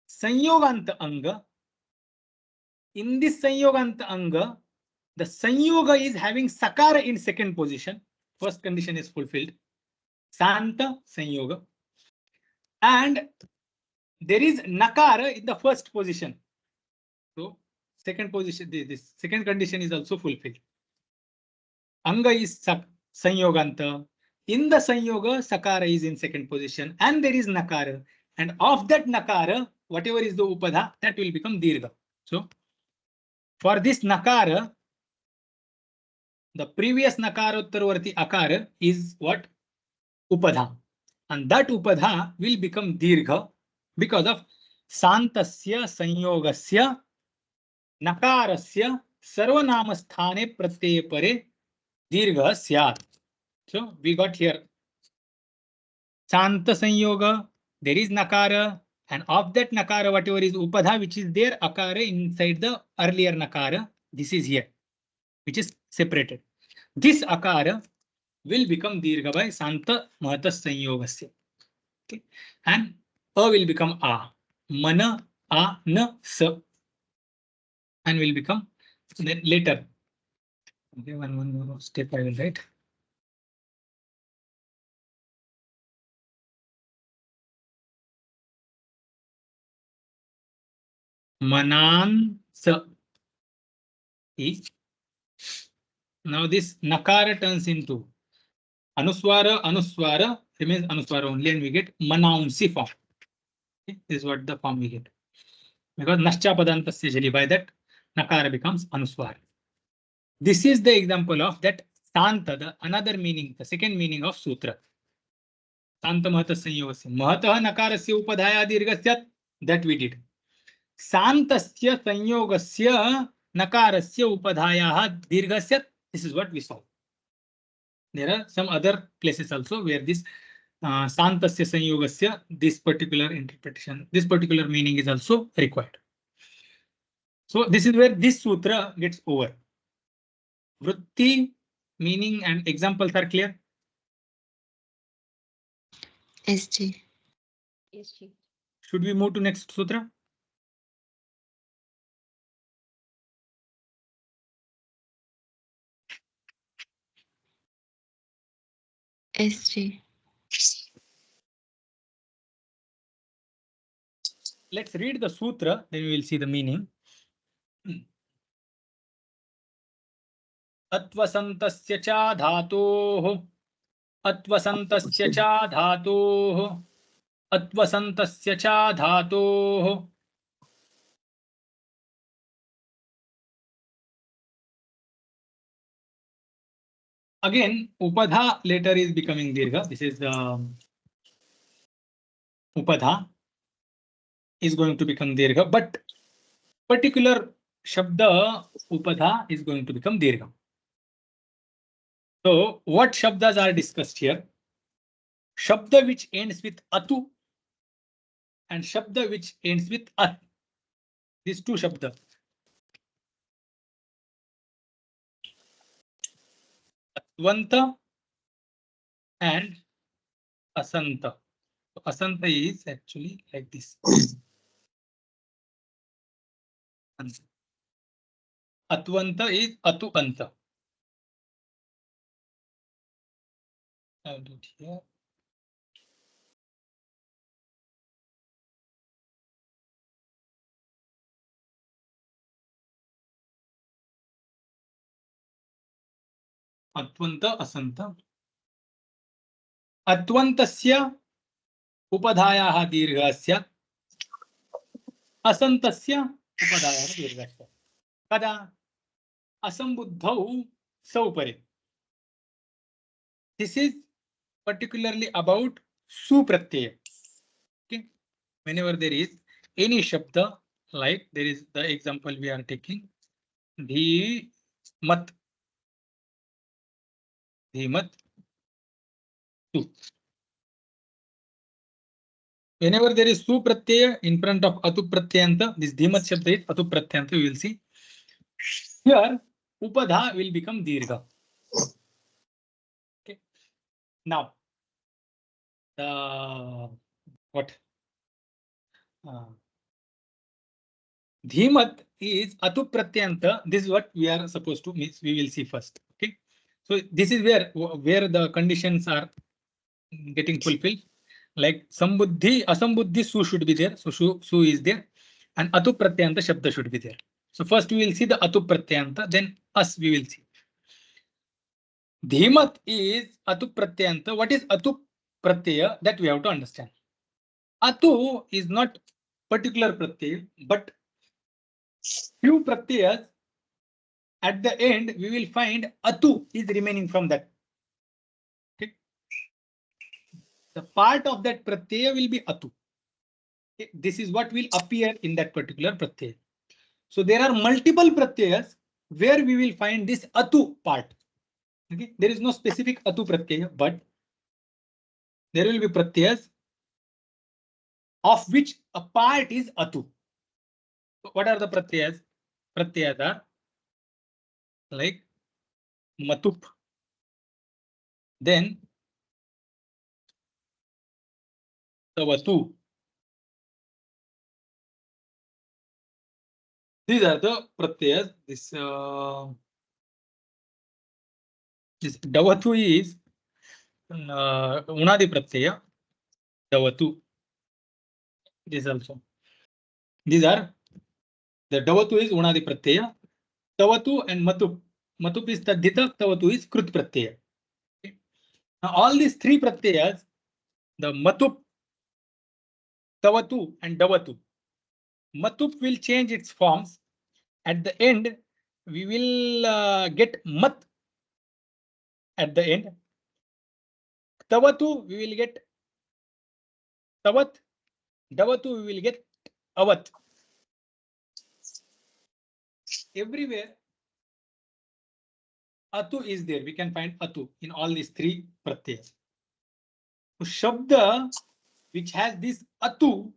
sanyoganta anga. In this sanyoganta anga, the sanyoga is having sakara in second position. First condition is fulfilled. Santa sanyoga. And there is nakara in the first position. So second position, this second condition is also fulfilled. Anga is sanyoganta. In the sanyoga, sakara is in second position, and there is nakara. And of that nakara, whatever is the upadha, that will become dirgha. So for this nakara, the previous nakarottaravarti akara is what? Upadha. And that upadha will become dirgha because of santasya sanyogasya nakarasya sarvanamasthane pratyaya pare dirgha syat. So we got here Santa Sanyoga, there is Nakara, and of that Nakara, whatever is Upadha, which is there, Akara inside the earlier Nakara, this is here, which is separated. This Akara will become Dirgha by Santa Mahata Sanyogasya. Okay. And A will become A. Mana, A, Na, Sa. And will become then later. Okay, one more step I will write. Manan Sa. Now this Nakara turns into Anuswara, Anuswara remains Anuswara only, and we get Manaunsi form. Okay? This is what the form we get. Because Nascha Padantasya Jali, by that Nakara becomes Anuswara. This is the example of that Santa, the another meaning, the second meaning of Sutra. Santa Mahata Sanyogasya. Mahataha Nakarasya Upadhaya Dirgasyat, that we did. Santasya Sanyogasya Nakarasya Upadhaya Dirgasyat, this is what we saw. There are some other places also where this Santasya Sanyogasya, this particular interpretation, this particular meaning is also required. So this is where this sutra gets over. Vritti, meaning and examples are clear? SG. Yes, Chief. Should we move to next sutra? SG. Let's read the sutra, then we will see the meaning. Atvasantasya cha dhatoh, Atvasantasya cha dhatoh, Atvasantasya cha dhatoh. Again, Upadha later is becoming Dirgha. This is the Upadha is going to become Dirgha, but particular Shabda Upadha is going to become Dirgha. So, what Shabdas are discussed here? Shabda which ends with Atu and Shabda which ends with At. These two Shabdas. Atvanta and Asanta. So, Asanta is actually like this. Atvanta is Atu Anta. I'll do it here. Atvanta Asanta. Atvantasya Upadhayaha Dirghasya. Asantasya Upadhayaha Dirghasya. Kada Asambuddhau Saupare. This is particularly about Supratyaya. Okay. Whenever there is any Shabda, like there is the example we are taking, Dhimat. Dhimat. Tu. Whenever there is su pratyaya in front of atu pratyanta, this dhimat shabda is atu pratyanta, we will see. Here, upadha will become dirgha. Okay. Now, what? Dhimat is atu pratyanta. This is what we are supposed to means. We will see first. Okay. So this is where the conditions are getting fulfilled. Like sambuddhi, asambuddhi su should be there. So su is there, and atu pratyanta shabda should be there. So first we will see the atu pratyanta, then us we will see. Dhimat is atu pratyanta. What is atu pratyaya? That we have to understand. Atu is not particular pratyaya, but few pratyayas at the end we will find atu is remaining from that. Okay. The part of that pratyaya will be atu. Okay. This is what will appear in that particular pratyaya. So there are multiple pratyayas where we will find this atu part. Okay. There is no specific atu pratyaya, but there will be pratyayas of which a part is atu. What are the pratyayas? Pratyayas are like matup, then tavatu. These are the pratyayas. This davatu is unadi pratyaya. Davatu. This also. These are the davatu is unadi pratyaya. Tavatu and matup. Matup is tadhita. Tavatu is krut pratyaya. Okay. Now all these three pratyayas, the matup, tavatu and davatu. Matup will change its forms. At the end, we will get mat. At the end, tavatu we will get tavat. Davatu we will get avat. Everywhere atu is there. We can find atu in all these three pratyayas. So shabda which has this atu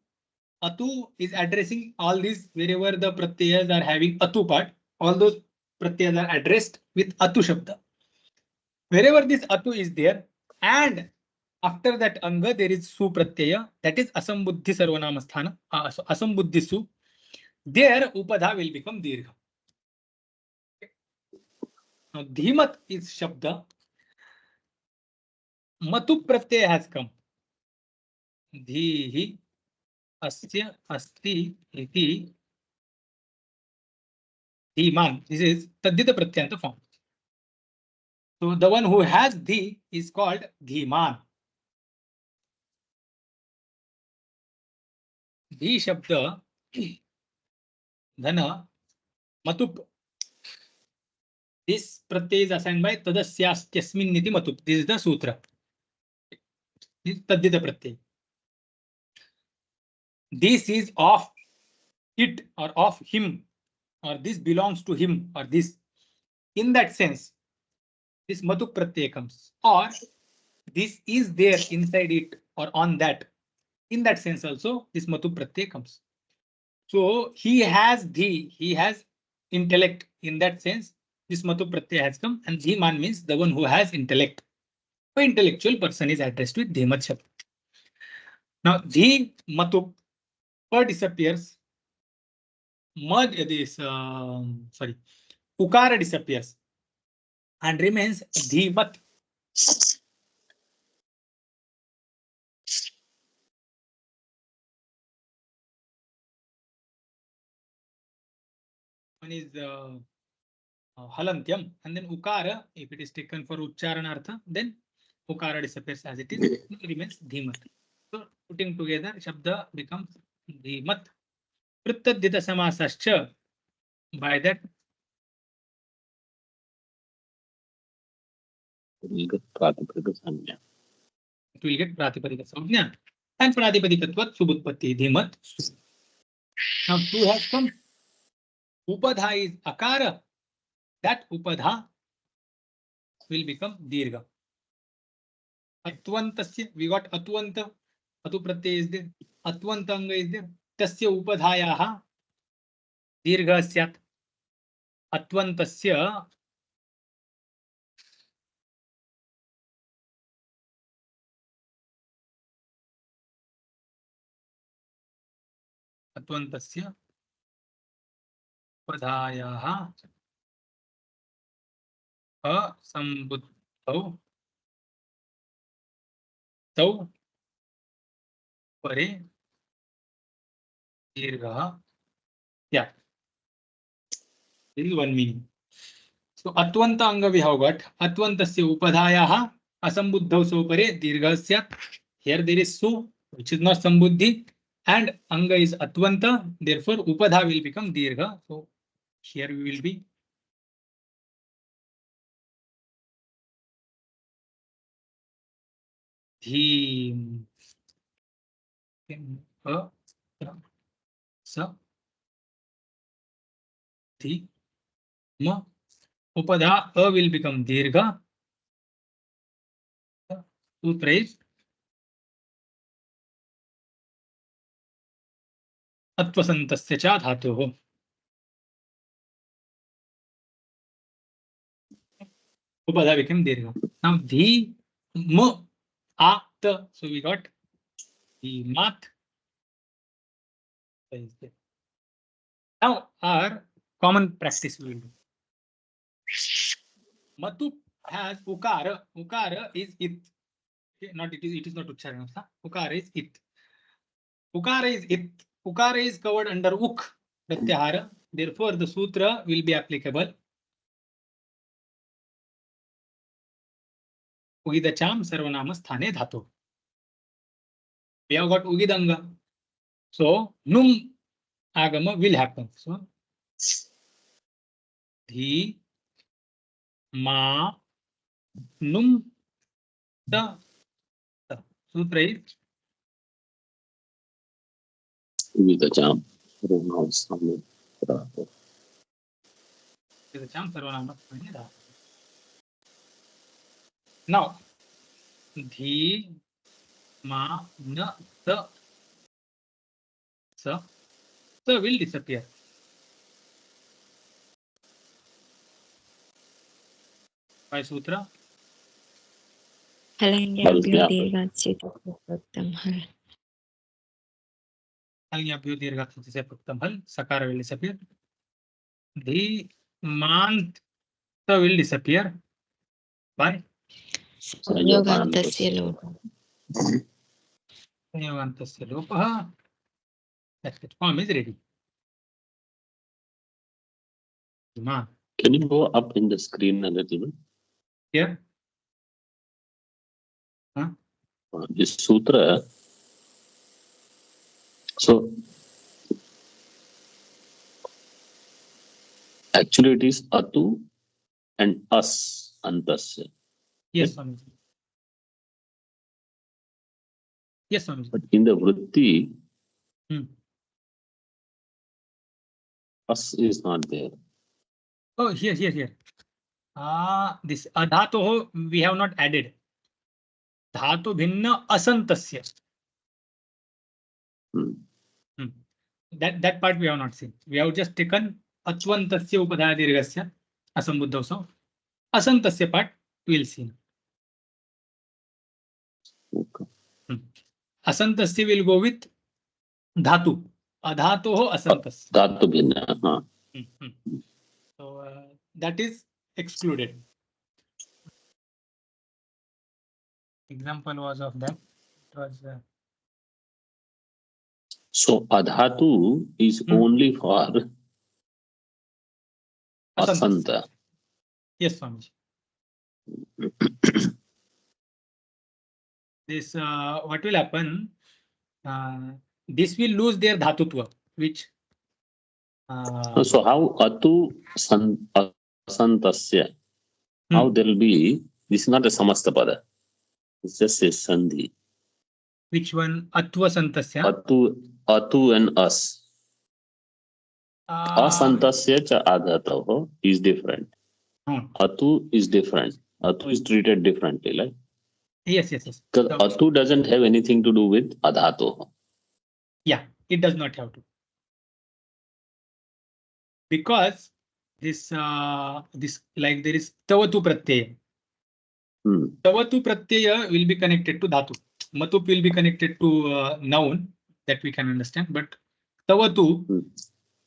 is addressing all these wherever the pratyayas are having atu part. All those pratyayas are addressed with atu shabda. Wherever this atu is there, and after that anga there is su pratyaya, that is asambuddhi sarvanamasthana, asambuddhi su. There upadha will become dirgha. Now dhimat is shabda. Matu pratyaya has come. Dhihi asya asti iti dhiman. This is tadhita pratyanta form. So the one who has dhi is called dhiman. Dhi shabda dhana matup. This pratyaya is assigned by tadasyastasmin niti matup. This is the sutra. This is tadhita pratyaya. This is of it or of him, or this belongs to him, or this. In that sense, this matup pratyaya comes, or this is there inside it or on that. In that sense also, this matup pratyaya comes. So he has he has intellect. In that sense, this matup pratyaya has come, and dhiman means the one who has intellect. The intellectual person is addressed with dhimat shabda. Now, dhi matup per disappears. Merge this, ukara disappears and remains dhimat. One is halantyam, and then ukara, if it is taken for uchcharanartha, then ukara disappears as it is, it remains dhimat. So putting together, shabda becomes dhimat. Prittadhita samasascha. By that, Pratipadika Samya. it will get pratipadika samjna, and pratipadikatvat subutpatti dhimat. Now two has come. Upadha is akara. That upadha will become dirgha. Atvantasya, we got atuvanta. Atu pratyaya is there. अत्वन्त अंग is there, तस्य उपधायाः दीर्घः स्यात्। अत्वन्तस्य उपधायाः असम्बुद्धौ तौ परे दीर्घः स्यात्। This is one meaning. So अत्वन्त अंग we have got अत्वन्तस्य उपधायाः असम्बुद्धौ सोपरे दीर्घः स्यात्. Here there is su which is not sambuddhi and anga is atwanta, therefore upadha will become dirgha. So here we will be dhim sa thi ma. Upadha a will become dirgha. Sutra is atvasantasya cha dhatuh. Upadha became dirgha. Now dhi ma at, so we got the mat. Now our common practice we will do. Matu has ukara. Ukara is it. Okay, not it is. It is not ucharana. Ukara is it. Ukara is it. Ukara is covered under uk pratyahara. Therefore, the sutra will be applicable. Ugidacham sarvanama sthane dhatu. We have got ugidanga. So num agama will happen. So dhi ma num ta. Sutra is Ugidacham sarvanama sthane dhatu. Now dhi ma na ta sa will disappear. By sutra. हलन्याभ्यो दीर्घात् प्रोक्तं हल। हलन्याभ्यो दीर्घात् से प्रोक्तं हल. Sakara will disappear. The mant will disappear by संयोगान्तस्य लोपः। संयोगान्तस्य लोपः. That's it. Form is ready. Man. Can you go up in the screen a little bit? Here. This sutra. So actually it is atu and us antasya. Yes, Swamiji. Yes, Swamiji. But in the vritti, us is not there. Oh, here. This adhatoh we have not added. Dhatu bhinna asantasya. That part we have not seen. We have just taken atvantasya upadhaya dirghasya asambuddhav. So asantasya part we will see. Okay. Asantasya will go with dhatu. Adhatoh asantasya. Dhatu bhinna. So that is excluded. Example was of that. It was So adhatu is only for asanta. Yes, Swamiji. This what will happen? This will lose their dhatutva, which. So how atu asantasya? How there will be? This is not a samasta pada. It's just a sandhi. Which one? Atva santasya. Atu and us. Asantasya cha adhataho is different. Atu is different. Atu is treated differently, right? Yes. Because atu doesn't have anything to do with adhatoho. Yeah, it does not have to. Because this like there is tavatu pratyaya. Tavatu pratyaya will be connected to dhatu. Matup will be connected to noun, that we can understand. But tavatu,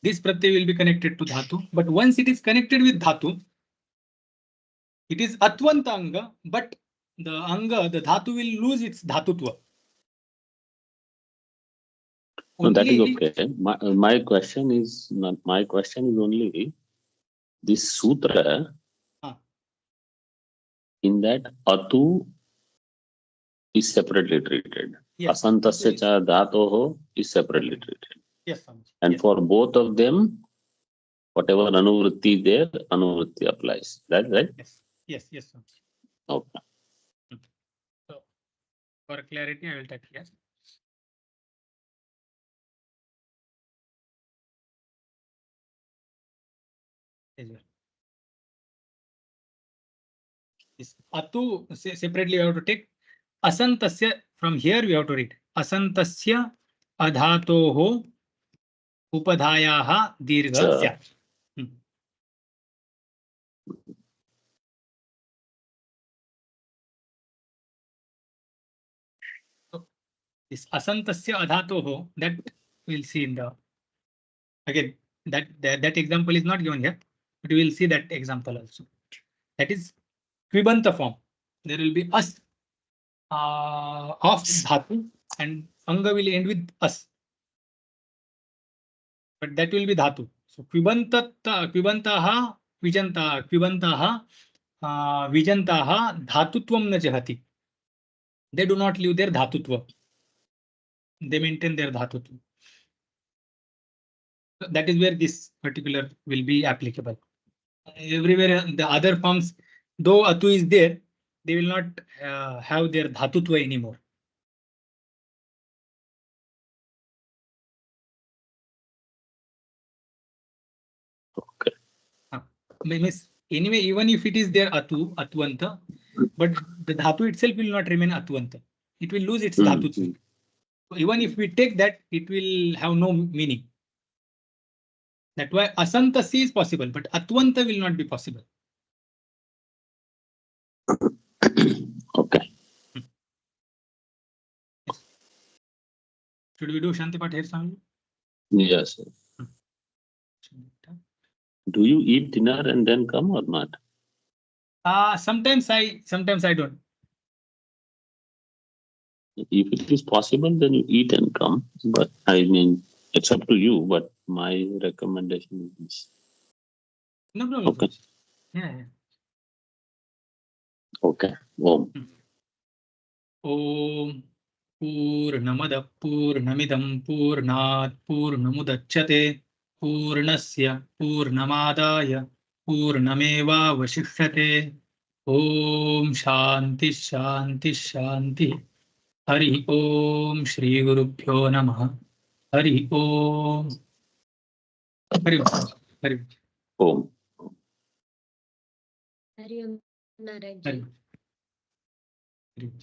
this pratyaya will be connected to dhatu. But once it is connected with dhatu, it is atvanta anga, but the anga, the dhatu will lose its dhatutva. No, that is okay. My question is not. My question is only this sutra. In that atu is separately treated. Yes. Asantasya cha dhatoho is separately treated. Yes, Swamiji. And Yes. for both of them, whatever anuvritti there, anuvritti applies. That's right? Yes. Yes. Yes, Swamiji. Okay. So, for clarity, I will type yes. This atu separately we have to take. Asantasya, from here we have to read. Asantasya adhatoho upadhayaha dirghasya. So this asantasya adhatoho, that we'll see in the, again, that example is not given here, but we will see that example also. That is Kvibanta form. There will be us of dhatu, and anga will end with us. But that will be dhatu. So kvibantaha vijantaha dhatutvam na jahati. They do not leave their dhatutva. They maintain their dhatutva. So that is where this particular will be applicable. Everywhere the other forms, though atu is there, they will not have their dhatutva anymore. Okay. Means anyway, even if it is there atuvanta, but the dhatu itself will not remain atuvanta. It will lose its dhatutva. So even if we take that, it will have no meaning. That's why asantasi is possible, but atvanta will not be possible. Okay. Should we do Shantipat here, Swami? Yes. Do you eat dinner and then come or not? Sometimes I don't. If it is possible, then you eat and come. But I mean, it's up to you. But my recommendation is this. No problem. Okay. Yeah. Okay. Om. Om Purnamada Purnamidam Purnat Purnamudachyate Purnasya Purnamadaya Purnameva Vashishyate. Om Shanti Shanti Shanti. Hari Om Shri Gurubhyo Namah. Hari Om. Hari Om. Hari Om. Hari Om Narayan ji. Hari Om.